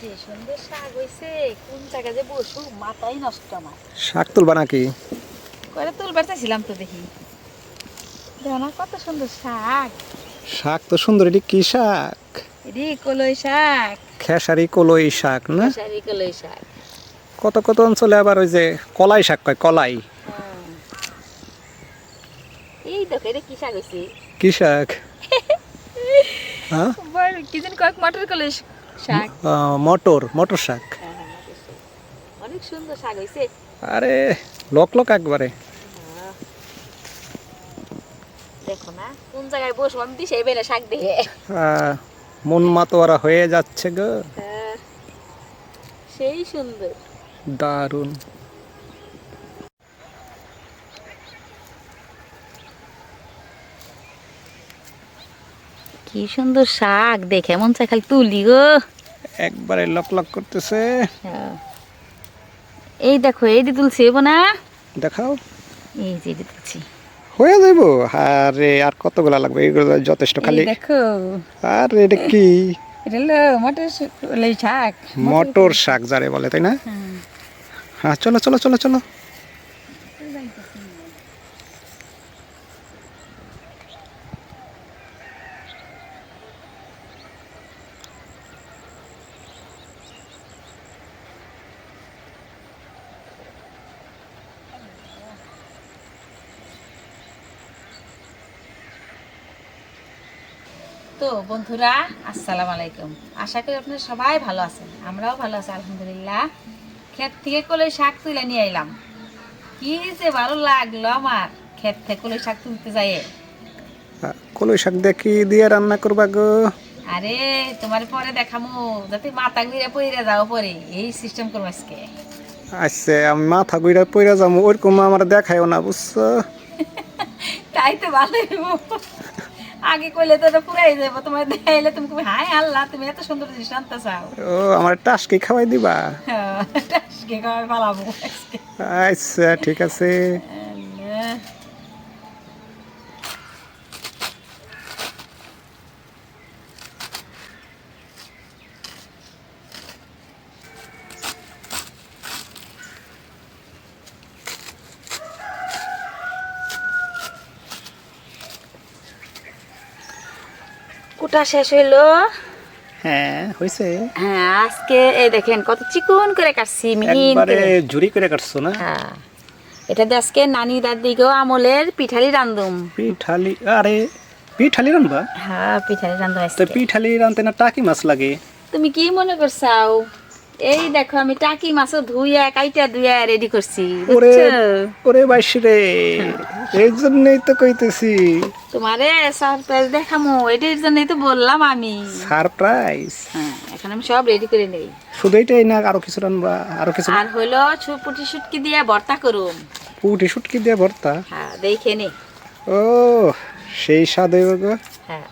যে সুন্দর শাক হইছে, কোন জায়গা যে বসু মাথাই নষ্ট আমার। শাক তুলবা নাকি? করে তুলবার চাইছিলাম তো, দেখি দেখো না কত সুন্দর শাক। শাক তো সুন্দর, এটি কি শাক? এদি কলই শাক। খেসারি কলই শাক না? খেসারি কলই শাক। কত কত অঞ্চলে আবার ওই যে কলাই শাক কয়, কলাই। হ্যাঁ। এই দেখো এটা কি শাক হইছে? কি শাক? হ্যাঁ, কি যেন কয়েক মটর কলই শাক। মটর, মটর শাক। হ্যাঁ, হ্যাঁ, মটর শাক। অনেক সুন্দর শাক হইছে। আরে লোক লোক একবারে। হ্যাঁ। দেখো না কোন জায়গায় বসবো আমি দিশে বেলে শাক দিয়ে। মন মাতোয়ারা হয়ে যাচ্ছে গো। হ্যাঁ, সেই সুন্দর। দারুণ। কি সুন্দর শাক, দেখে মন চায় খালি তুলি গো। একবারে লক লক করতেছে। হ্যাঁ। এই দেখো এইটি তুলছি এবো না? দেখাও। এই যে এটি তুলছি। হয়ে যাইব। আরে আর কতগুলা লাগবে? এগুলো যথেষ্ট এই খালি। দেখো আর এটা কি? এটা হলো মটর শাক। মটর শাক যারে বলে, তাই না? হ্যাঁ। হ্যাঁ, চলো চলো চলো চলো। তো বন্ধুরা, আসসালামু আলাইকুম। আশা করি আপনারা সবাই ভালো আছেন, আমরাও ভালো আছি আলহামদুলিল্লাহ। ক্ষেত থেকে কলই শাক তুলে নিয়ে এলাম। কি যে ভালো লাগলো আমার ক্ষেত থেকে কলই শাক তুলতে যাই। কলই শাক দিয়ে কি দিয়ে রান্না করবা গো? আরে তোমার পরে দেখামু, যাতে মাথা ঘুরে পইরা যাও পরে, এই সিস্টেম করবো আজকে। আচ্ছা, আমি মাথা ঘুরে পইরা যাবো ওরকম আমার দেখায়ও না, বুঝছো? তাই তো ভালো আগে কইলে তো এটা পুরাই যাবো, তোমার দেখাইলে তুমি কবে হাই আল্লাহ তুমি এত সুন্দর জিনিস আনতে চাও। ও, আমার টাসকি খাওয়াই দিবা? হ্যাঁ, আজকে খাওয়াই পালাবো আজকে। আচ্ছা, ঠিক আছে। আল্লাহ। কুটা শেষ হইলো। হ্যাঁ, হইছে। হ্যাঁ, আজকে এই দেখেন কত চিকন করে কাটছি, মিহিন একবারে করে। ঝুরি করে কাটছো না? হ্যাঁ, এটা দিয়ে আজকে নানি দাদিকেও আমলের পিঠালি রান্ধুম। পিঠালি? আরে পিঠালি রানবা? হ্যাঁ, পিঠালি রান্ধুম তো আজকে। পিঠালি রানতে না টাকি মাছ লাগে? তুমি কি মনে করছাও? এই দেখো আমি টাকি মাছও ধুইয়া কাইটা ধুইয়া রেডি করছি, ওরে বুঝছো? ওরে বাইশ রে, এই জন্যই তো কইতেছি। তোমারে সারপ্রাইজ দেখামু, এটার জন্যই তো বললাম আমি। সারপ্রাইজ? হ্যাঁ, এখন আমি সব রেডি করে নেই। শুধু এটাই না, আরো কিছু রানবা? আরো কিছু? আর হইলো পুটি শুটকি দিয়ে ভর্তা করুম। পুটি শুটকি দিয়ে ভর্তা? হ্যাঁ, দেখে নে। ও, সেই স্বাদ হইব গো। হ্যাঁ,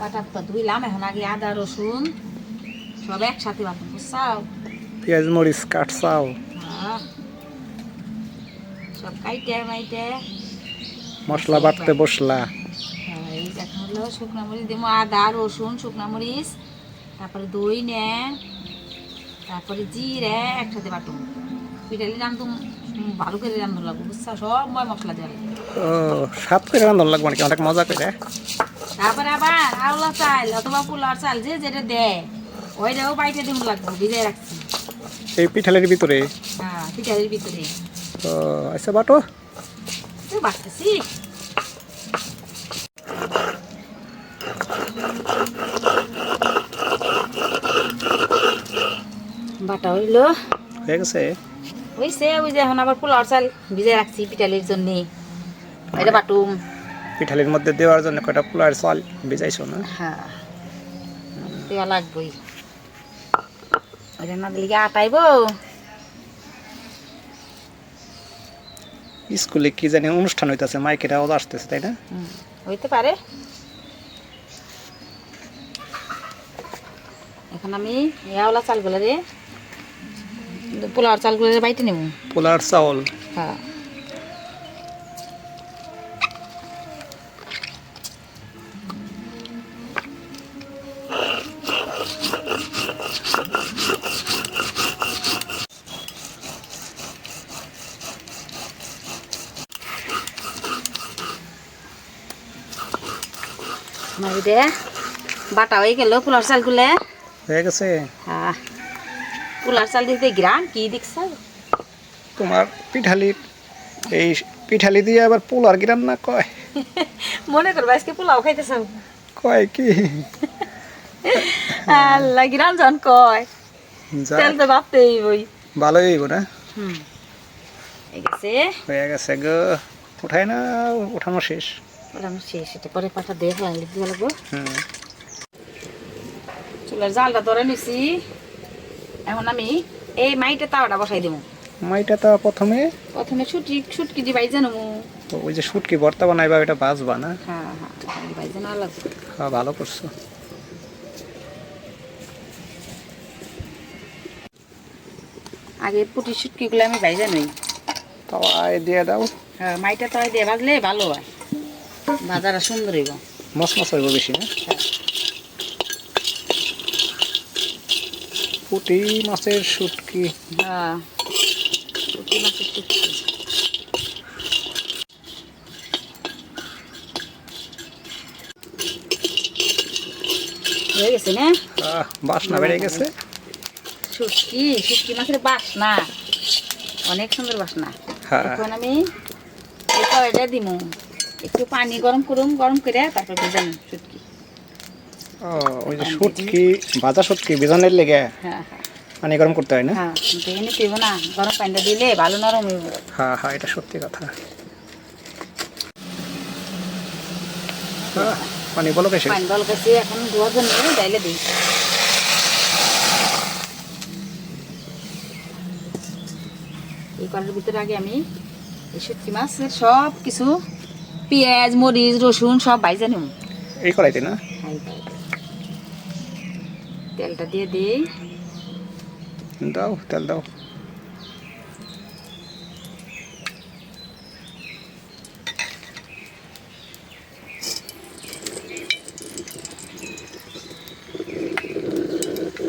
বাটা তো ধুইলাম, এখন আগে আদা রসুন সব একসাথে বাটুম, বুঝছাও? পেঁয়াজ মরিচ কাটছাও? হ্যাঁ, সব কাইটে মাইটে মশলা বাটতে বসলা? হ্যাঁ, এই দেখা হলো শুকনো মরিচ দেবো, আদা রসুন শুকনো মরিচ, তারপরে দই নে, তারপরে জিরে একসাথে বাটুম। পিঠালি রান্ধুম, ভালো করে রান্ধুন লাগবো, বুঝছো? সব মশলা দেওয়া লাগবে। ও, সাত করে রান্ধন লাগবে নাকি? অনেক মজা করে। তারপরে আবার আওলা চাল অথবা পোলার চাল যে যেটা দেয় ওইটাও বাইটে দিব লাগবো, ভিজাই রাখছি। এই পিঠালির ভিতরে? হ্যাঁ, পিঠালির ভিতরে। ও আচ্ছা, বাটো। তো বাটতেছি। বাটা হইলো, হয়ে গেছে? হইছে। ওই যে এখন আবার পোলার চাল ভিজাই রাখছি পিঠালির জন্য, এটা বাটুম। পিঠালির মধ্যে দেওয়ার জন্য কয়টা পোলার চাল ভিজাইছো না? হ্যাঁ, দেওয়া লাগবেই, ওইটা না দিলে কি আটাইব। স্কুলে কি জানি অনুষ্ঠান হইতাছে, মাইকেরাও আসতেছে, তাই না? হইতে পারে। এখন আমি ইয়াওলা চালগুলো রে পোলাওর চালগুলো বাইটে নেব। পোলার চাউল। হ্যাঁ আমার দে বাটা হয়ে গেল পোলার চালগুলো। হয়ে গেছে। হ্যাঁ পোলার চাল দিতে গ্রাম কি দেখছ? তোমার পিঠালি, এই পিঠালি দিয়ে আবার পোলার গিরান না কয়? মনে করবো আজকে পোলাও খাইতে চাও। কয় কি? আল্লাহ গ্রাম জন কয় তেল তো ভাবতেই বই ভালোই হইব না? এই গেছে। হয়ে গেছে গো, উঠাই না, উঠানো শেষ। ওরানো শেষ, এটা পরে পাটা দিয়ে ফেলান দিয়ে লাগবো। হুম, চুলার জালটা ধরে নিছি। এখন আমি এই মাইটা তাওয়াটা বসাই দেবো। মাইটা তো প্রথমে ছুটকি দি ভাই জানো। ওই যে শুটকি ভর্তা বানাইবা, ওইটা ভাজবা না? হ্যাঁ হ্যাঁ ভাই জানো লাগবে। হ্যাঁ, ভালো করছো। আগে পুটি শুটকিগুলো আমি ভাই জানোই। তাওয়ায় দিয়ে দাও। হ্যাঁ মাইটা তাওয়ায় দিয়ে ভাজলে ভালো হয়, ভাজাটা সুন্দর হইব। মশমশ হইব বেশি না? পুঁটি মাছের শুটকি। হ্যাঁ পুটি মাছের শুটকি। হয়ে গেছে না? বাসনা বেড়ে গেছে। শুটকি মাছের বাসনা অনেক সুন্দর বাসনা। হ্যাঁ, এখন আমি এটা দিমু, একটু পানি গরম করুম, গরম করে তারপর ভেজাম শুটকি। ওই যে শুটকি ভাজা, শুটকি ভেজানোর লেগে হ্যাঁ হ্যাঁ পানি গরম করতে হয় না? হ্যাঁ দেখে নিতে হইব না, গরম পানিটা দিলে ভালো নরম হইব। হ্যাঁ হ্যাঁ, এটা সত্যি কথা। পানি বলো কেসে? পানি বল গেছে, এখন ধোয়ার জন্য ডাইলে দিই। এই করার ভিতরে আগে আমি এই শুটকি মাছের সব কিছু পেঁয়াজ, মরিচ, রসুন সব ভাইজা নিব। এই কড়াইতে না? তেলটা দিয়ে দিই। দাও, তেল দাও।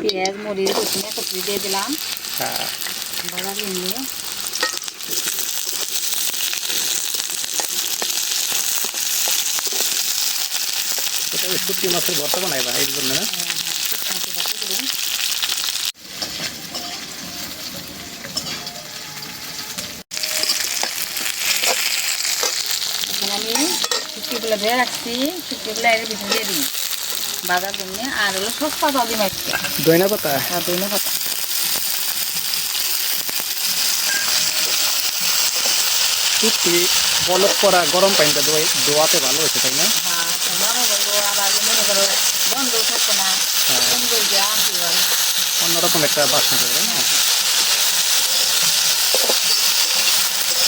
পেঁয়াজ, মরিচ, রসুন একত্রে দিয়ে দিলাম। হ্যাঁ, ভাজা নিয়ে এটা ওই শুটকি মাছের ভর্তা বানাইবা এই জন্য না? এখন আমি শুটকিগুলো ধুয়ে রাখছি, শুটকিগুলো এর ভিতরে দিয়ে দিই ভাজার জন্য। আর হলো সস্তা জলদি মাছটা দইনা পাতা। আর দইনা পাতা। শুটকি বলক করা গরম পানিটা ধোয়াতে ভালো হয়েছে, তাই না? হ্যাঁ মনে করবো আবার মনে করো বন্ধ থাকতো না, বন্ধ গ্রাম অন্যরকম একটা বাসনা করে না?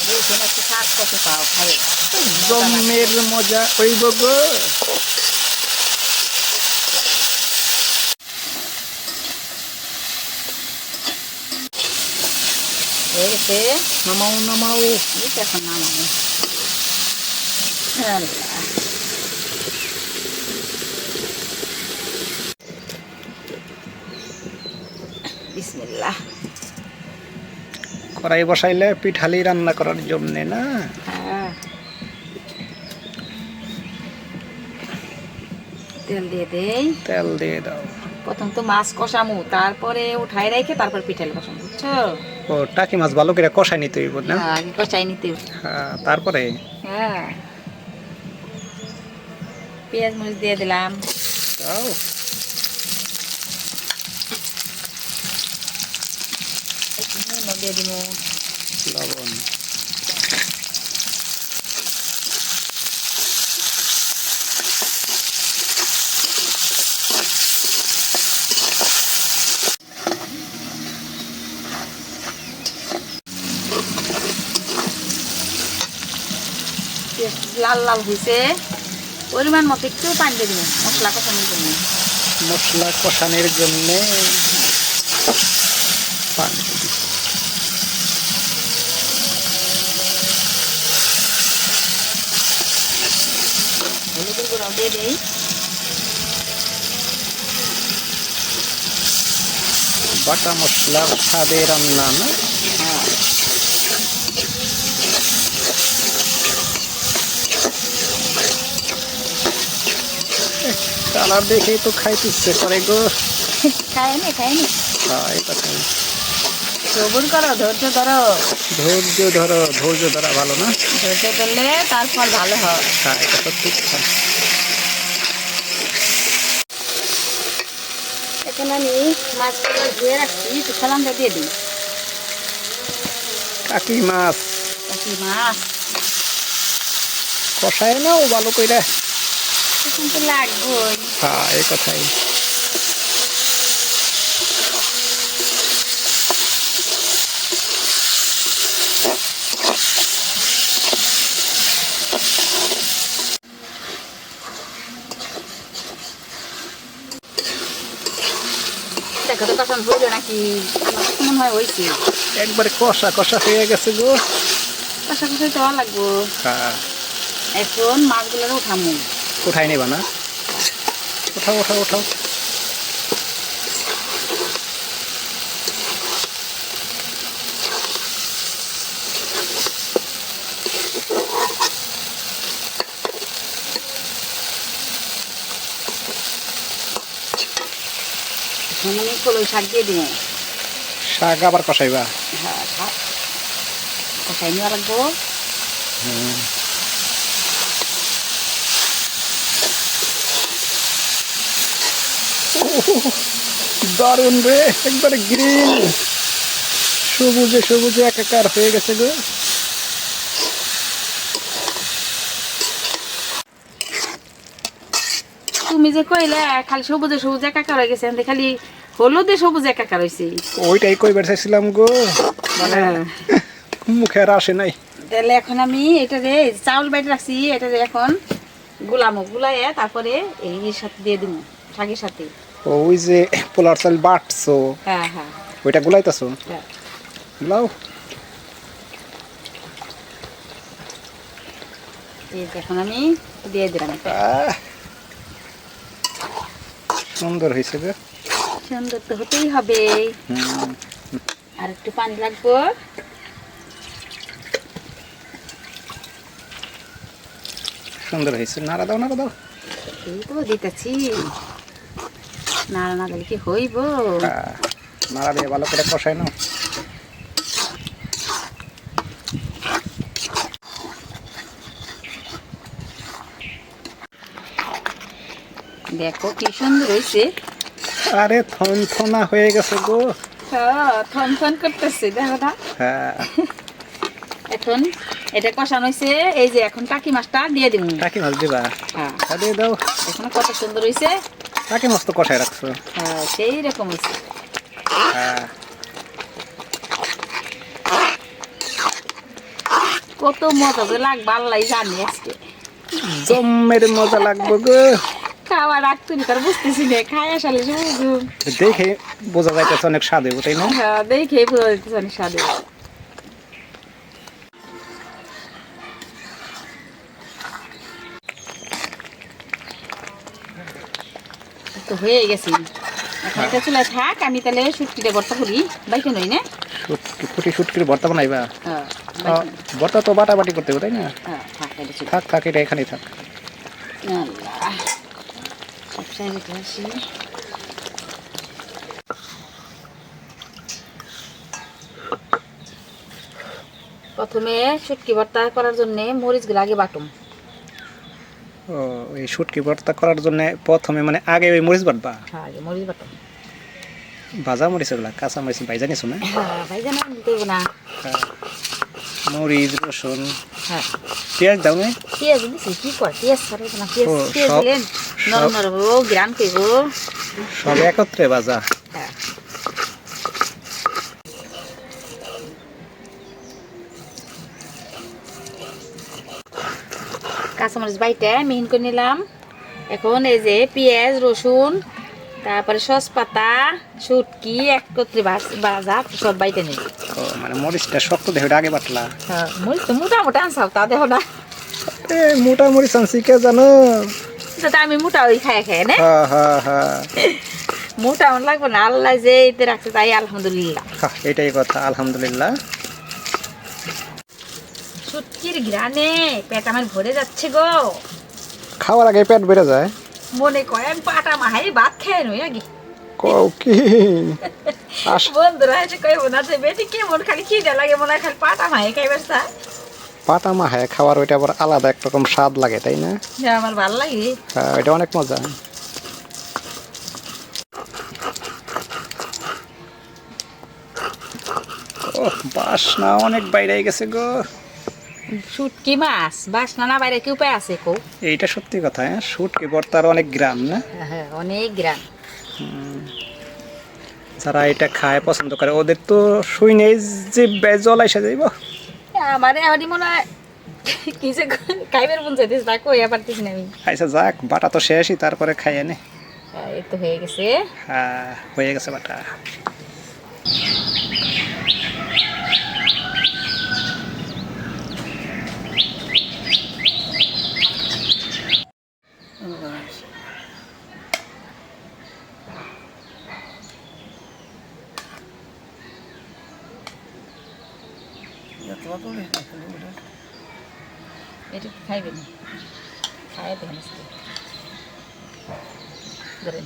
বলছে না একটু শাক কত পাও খাই জমের মজা হইব গো। হয়ে গেছে। নামাও নামাও। এখন নামাবো। বিসমিল্লাহ। কড়াই বসাইলে পিঠালি রান্না করার জন্য না? হ্যাঁ তেল দিয়ে দেই। তেল দিয়ে দাও। প্রথম তো মাছ কষামু, তারপরে উঠাই রেখে তারপর পিঠাল কষামু, বুঝছো? ও, টাকি মাছ ভালো করে কষাই নিতে হইব না? হ্যাঁ আগে কষাই নিতে হবে। হ্যাঁ, তারপরে হ্যাঁ পেঁয়াজ মরিচ দিয়ে দিলাম। দাও। একটু নুন দিয়ে দিব। লবণ। লাল লাল হয়েছে, পরিমাণ মতো একটু পানি দিয়ে দিব মশলা কষানোর জন্য। মশলা কষানোর জন্য পানি দিই। হলুদের গুঁড়াও দিয়ে দেই। বাটা মশলার স্বাদে রান্না না? হ্যাঁ, কালার দেখেই তো খাইতে ইচ্ছে করে গো। খায়নি খায়নি, এই কথাই। সবুর করো, ধৈর্য ধরো। ধৈর্য ধরা ভালো না? ধৈর্য ধরলে তারপর ভালো হয়। হ্যাঁ, এটা তো ঠিক কথা। এখন আমি মাছগুলো ধুয়ে রাখছি, একটু সালামটা দিয়ে দিই। কাকি মাছ কাকি মাছ কষায় নাও ভালো কইরা। এখন তো লাগবেই। হ্যাঁ, এই কথাই। দেখো তো কখন হইলো নাকি, আমার তো মনে হয় হয়েছে। একবারে কষা কষা হয়ে গেছে গো। কষা কষাই দেওয়া লাগবো। হ্যাঁ, এখন মাছগুলো উঠামু। উঠাই নেবা না? উঠাও উঠাও উঠাও। এখন আমি কলই শাক দিয়ে দিব। শাক আবার কষাইবা? হ্যাঁ, শাক কষাই নেওয়া লাগবো। দারুণ রে, একবারে গ্রিন, সবুজে সবুজে একাকার হয়ে গেছে গো। তুমি যে কইলে খালি সবুজে সবুজ একাকার হয়ে গেছে, আমি খালি হলুদে সবুজ একাকার হয়েছে। ওইটাই কইবার চাইছিলাম গো, মানে মুখে আর আসে নাই। তাহলে এখন আমি এটা রে চাউল বাইটে রাখছি, এটা রে এখন গুলামো, গুলাইয়ে তারপরে এই সাথে দিয়ে দিব, শাকের সাথে। ওই যে পোলার চাল বাটছো, হ্যাঁ হ্যাঁ ওইটা গুলাইতাছো? হ্যাঁ। গুলাও। এই যে এখন আমি দিয়ে দিলাম। সুন্দর হয়েছে গো। সুন্দর তো হতেই হবে। আর একটু পানি লাগবো। সুন্দর হয়েছে, নাড়া দাও নাড়া দাও। এই তো দিতেছি, নাড়া না দিলে কি হইব? নাড়া দিয়ে ভালো করে কষাই নাও। দেখো কি সুন্দর হয়েছে। আরে থনথনা হয়ে গেছে গো। থন থন করতেছে, দেখো না। হ্যাঁ, এখন এটা কষানো হয়েছে, এই যে এখন টাকি মাছটা দিয়ে দিব। টাকি মাছ দিবা? হ্যাঁ, দিয়ে দাও। এখন কত সুন্দর হয়েছে। টাকি মাছ তো কষাই রাখছো। হ্যাঁ, সেই রকম হয়েছে। হ্যাঁ, কত মজা যে লাগবে আল্লাহ জানি। আজকে জম্মের মজা লাগবে গো। খাওয়ার আগ তুলি তার বুঝতেছি না, খাই আসলে বুঝু। দেখে বোঝা যাইতেছে অনেক স্বাদ হইব, তাই না? হ্যাঁ, দেখে বোঝা যাইতেছে অনেক স্বাদ হইব। তো হয়ে গেছি, এখন এটা চুলায় থাক, আমি তাহলে শুটকিটা ভর্তা করি। বাইকে নই না, ফুটি শুটকির ভর্তা বানাইবা? হ্যাঁ ভর্তা তো বাটাবাটি করতে হবে, তাই না? হ্যাঁ, থাক এটা চুলা। থাক থাক, এটা এখানেই থাক। আল্লাহ, সবসাই রেখে আসি। প্রথমে শুটকি ভর্তা করার জন্য মরিচগুলো আগে বাটুম। ও, এই শুটকি ভর্তা করার জন্য প্রথমে মানে আগে ওই মরিচ বাটবা? হ্যাঁ, আগে মরিচ বাটুম। ভাজা মরিচ ওগুলা, কাঁচা মরিচ ভাইজা নিছো না? হ্যাঁ, ভাই জানা দেবো না। মরিচ, রসুন, হ্যাঁ, পেঁয়াজ দাও না? পেঁয়াজ দিছি, কি কর পেঁয়াজ ছাড়াই না, পেঁয়াজ ও, পেঁয়াজ সব- দিলেন নরম নরম ও গ্রাম করব। সব একত্রে ভাজা? হ্যাঁ, কাঁচামরিচ বাইটা মিহিন করে নিলাম। এখন এই যে পেঁয়াজ, রসুন, তারপরে সস পাতা শুটকি একত্রে ভাজা সব বাইতে নেই। ও মানে মরিচটা শক্ত দেহ আগে বাটলা। হ্যাঁ মরিচ তো মোটামুটি আনসাও তা দেখো না। মোটা মরিচ আনছি কে জানো? তো আমি মোটা ওই খাই খাই না। হ্যাঁ হ্যাঁ হ্যাঁ মোটা আমার লাগবে না, আল্লাহ যে এতে রাখছে তাই আলহামদুলিল্লাহ। এটাই কথা, আলহামদুলিল্লাহ। শুটকির ঘ্রাণে পেট আমার ভরে যাচ্ছে গো। খাওয়ার আগে পেট বেড়ে যায়। মনে করে আমি পাটা মাহাই ভাত খেয়ে নই আগে। কও কি বন্ধুরা এসে কইব না যে বেটি কেমন খালি খিদে লাগে মনে হয় খালি পাটা মাহাই খাইবার চা। পাটা মাহায় খাওয়ার ওইটা আবার আলাদা একরকম স্বাদ লাগে তাই না? হ্যাঁ আমার ভালো লাগে। হ্যাঁ ওইটা অনেক মজা। ও বাসনা অনেক বাইরে গেছে গো। শুটকি মাছ বাসনা না বাইরে কি উপায় আছে কো? এইটা সত্যি কথা। হ্যাঁ শুটকি ভর্তার অনেক গ্রাম না? হ্যাঁ অনেক গ্রাম। যারা এটা খায় পছন্দ করে ওদের তো শুই নেই যে জল এসে যাইব। আমার এমনই মনে হয় কি যে খাইবার মন চাইতেছে তা কইয়া পারতেছি না আমি। আচ্ছা যাক, বাটা তো শেষই, তারপরে খাইয়ে নে। এই তো হয়ে গেছে। হ্যাঁ হয়ে গেছে বাটা। এটা খাইবেন খাই দেখেন ধরেন।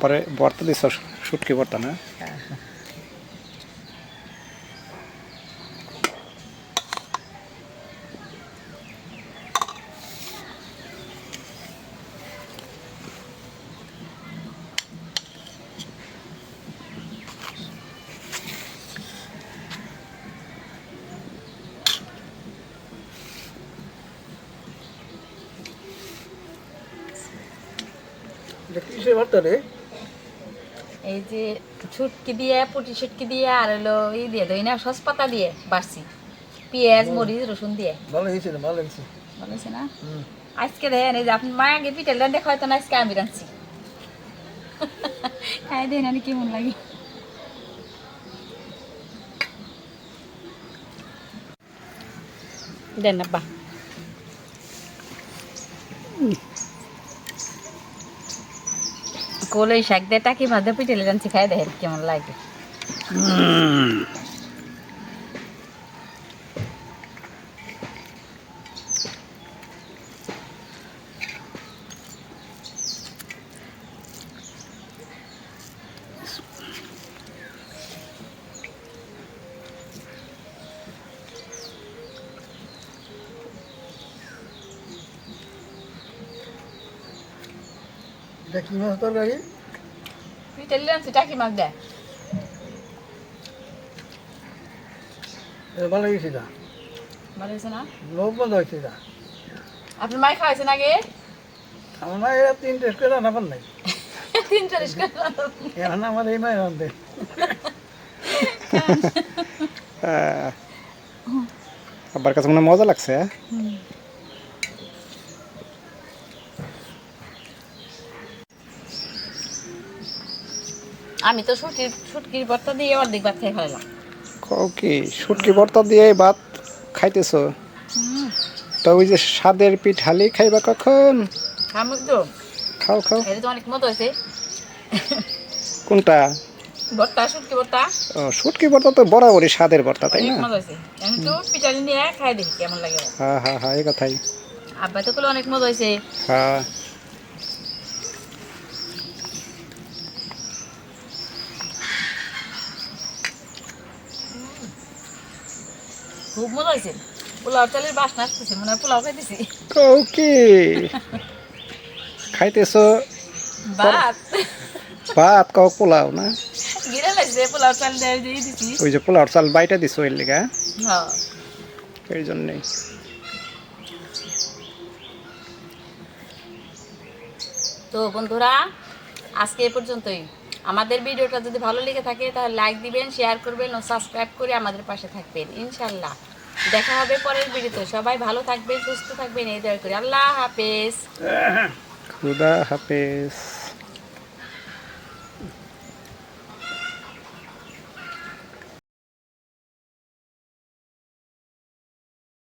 পরে ভর্তা দিছ শুটকি ভর্তা না? এই যে শুটকি দিয়ে পুটি শুটকি দিয়ে আর হলো ই দিয়ে দই না সস পাতা দিয়ে বাড়ছি পেঁয়াজ মরিচ রসুন দিয়ে। ভালো হয়েছে ভালো লাগছে। ভালো হয়েছে না? আজকে দেখেন এই যে আপনি মা আগে পিঠেল দেখা হয়তো না, আজকে আমি রাঁধছি। খাই দেন আমি কেমন লাগে। দেন আব্বা। কলই শাক দিয়ে টাকি মাছ দিয়ে পিঠেলে রাঁধছি, খাই দেখেন কেমন লাগে। এটা কি মাছ তরকারি? পিঠেলে রাঁধছি টাকি মাছ দেয়। এটা ভালো হয়েছে না? ভালো হয়েছে না? লোক বন্ধ হয়েছে না? আপনার মাই খাওয়াইছেন আগে? আমার মা এরা 3 টেস্ট করে রান্না পার নাই। 43 টাকা। এখন আমার এই মায়ের রান্ধে। আব্বার কাছে মনে হয় মজা লাগছে। আমি তো শুটকির ভর্তা দিয়ে অর্ধেক ভাত খাই ফেলাম। কও কি শুটকি ভর্তা দিয়ে ভাত খাইতেছ? তো ওই যে স্বাদের পিঠালি খাইবা কখন? আমি তো খাও খাও। এটা তো অনেক মতো হয়েছে। কোনটা? ভর্তা শুটকি ভর্তা ও শুটকি ভর্তা তো বরাবরই স্বাদের ভর্তা তাই অনেক না? মজা হয়েছে। আমি তো পিঠালি নিয়ে খাই দেখি কেমন লাগে। হ্যাঁ হ্যাঁ হ্যাঁ এই কথাই। আব্বা তো করলে অনেক মজা হয়েছে। হ্যাঁ খুব মজা হয়েছে। পোলাও চালের বাসনা আসতেছে, মনে হয় পোলাও খাইতেছি। কও কি খাইতেছ? ভাত ভাত কও পোলাও না? গিরে লাগছে পোলাও চাল দিয়ে দিছি। ওই যে পোলাওর চাল বাইটা দিছো এর লিগা, হ্যাঁ এই জন্যই। তো বন্ধুরা আজকে এই পর্যন্তই। আমাদের ভিডিওটা যদি ভালো লেগে থাকে তাহলে লাইক দিবেন, শেয়ার করবেন ও সাবস্ক্রাইব করে আমাদের পাশে থাকবেন। ইনশাল্লাহ দেখা হবে পরের ভিডিওতে। সবাই ভালো থাকবেন, সুস্থ থাকবেন, এই দয়া করি। আল্লাহ হাফেজ। খুদা হাফেজ।